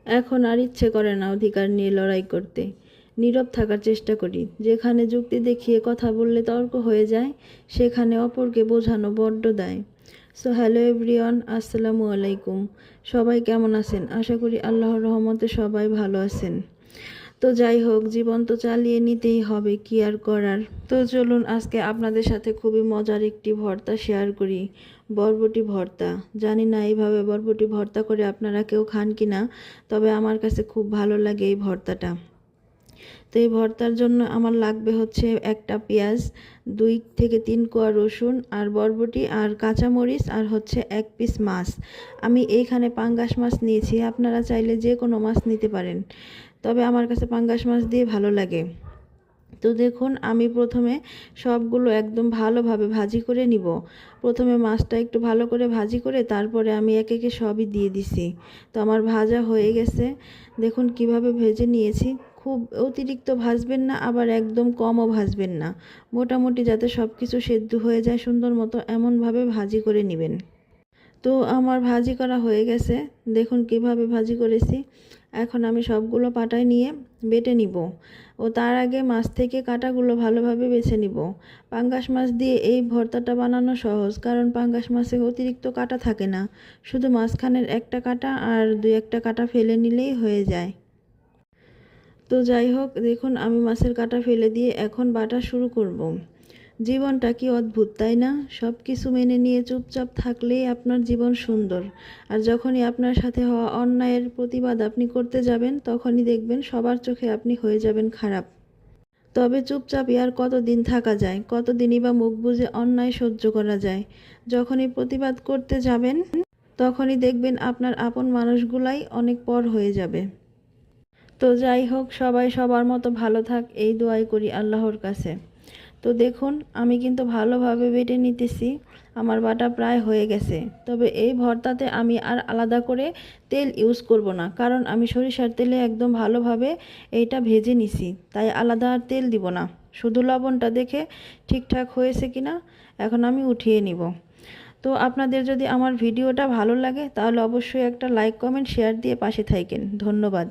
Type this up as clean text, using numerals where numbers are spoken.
এখন আর ইচ্ছে করে না অধিকার নিয়ে লড়াই করতে। নীরব থাকার চেষ্টা করি। যেখানে যুক্তি দেখিয়ে কথা বললে তর্ক হয়ে যায়, সেখানে অপরকে বোঝানো বড্ড দায়। সো হ্যালো এভরিওয়ান, আসসালামু আলাইকুম। সবাই কেমন আছেন? আশা করি আল্লাহর রহমতে সবাই ভালো আছেন। তো যাই হোক, জীবন তো চালিয়ে নিতেই হবে, কি আর করার। তো চলুন আজকে আপনাদের সাথে খুবই মজার একটি ভর্তা শেয়ার করি। বরবটি ভর্তা। জানি না এইভাবে বরবটি ভর্তা করে আপনারা কেউ খান কি না, তবে আমার কাছে খুব ভালো লাগে এই ভর্তাটা। তো এই ভর্তার জন্য আমার লাগবে হচ্ছে একটা পেঁয়াজ, 2 থেকে 3 কোয়া রসুন, আর বরবটি, আর কাঁচামরিচ, আর হচ্ছে 1 পিস মাছ। আমি এইখানে পাঙ্গাস মাছ নিয়েছি, আপনারা চাইলে যে কোনো মাছ নিতে পারেন, তবে আমার কাছে পাঙ্গাস মাছ দিয়ে ভালো লাগে। তো দেখুন, আমি প্রথমে সবগুলো একদম ভালোভাবে ভাজি করে নিব। প্রথমে মাছটা একটু ভালো করে ভাজি করে তারপরে আমি একে একে সবই দিয়ে দিছি। তো আমার ভাজা হয়ে গেছে। দেখুন কিভাবে ভেজে নিয়েছি। খুব অতিরিক্ত ভাজবেন না, আবার একদম কমও ভাজবেন না, মোটামুটি যাতে সব কিছু সেদ্ধ হয়ে যায় সুন্দর মতো, এমনভাবে ভাজি করে নেবেন। তো আমার ভাজি করা হয়ে গেছে। দেখুন কিভাবে ভাজি করেছি। এখন আমি সবগুলো পাটায় নিয়ে বেটে নিব। ও তার আগে মাছ থেকে কাঁটাগুলো ভালোভাবে বেছে নিব। পাঙ্গাস মাছ দিয়ে এই ভর্তাটা বানানো সহজ, কারণ পাঙ্গাস মাছে অতিরিক্ত কাঁটা থাকে না, শুধু মাঝখানের একটা কাঁটা আর 2-1টা কাঁটা ফেলে নিলেই হয়ে যায়। তো যাই হোক, দেখুন আমি মাছের কাঁটা ফেলে দিয়ে এখন বাটা শুরু করব। জীবনটা কি অদ্ভুত, তাই না? সব কিছু মেনে নিয়ে চুপচাপ থাকলেই আপনার জীবন সুন্দর, আর যখনই আপনার সাথে হওয়া অন্যায়ের প্রতিবাদ আপনি করতে যাবেন, তখনই দেখবেন সবার চোখে আপনি হয়ে যাবেন খারাপ। তবে চুপচাপই আর কতদিন থাকা যায়? কতদিনই বা মুখ বুজে অন্যায় সহ্য করা যায়? যখনই প্রতিবাদ করতে যাবেন, তখনই দেখবেন আপনার আপন মানুষগুলাই অনেক পর হয়ে যাবে। তো যাই হোক, সবাই সবার মতো ভালো থাক, এই দোয়াই করি আল্লাহর কাছে। তো দেখুন আমি কিন্তু ভালোভাবে বেটে নিতেছি। আমার বাটা প্রায় হয়ে গেছে। তবে এই ভর্তাতে আমি আর আলাদা করে তেল ইউজ করব না, কারণ আমি সরিষার তেলে একদম ভালোভাবে এইটা ভেজে নিছি, তাই আলাদা আর তেল দিব না। শুধু লবণটা দেখে ঠিকঠাক হয়েছে কিনা এখন আমি উঠিয়ে নিব। তো আপনাদের যদি আমার ভিডিওটা ভালো লাগে তাহলে অবশ্যই একটা লাইক, কমেন্ট, শেয়ার দিয়ে পাশে থাকেন। ধন্যবাদ।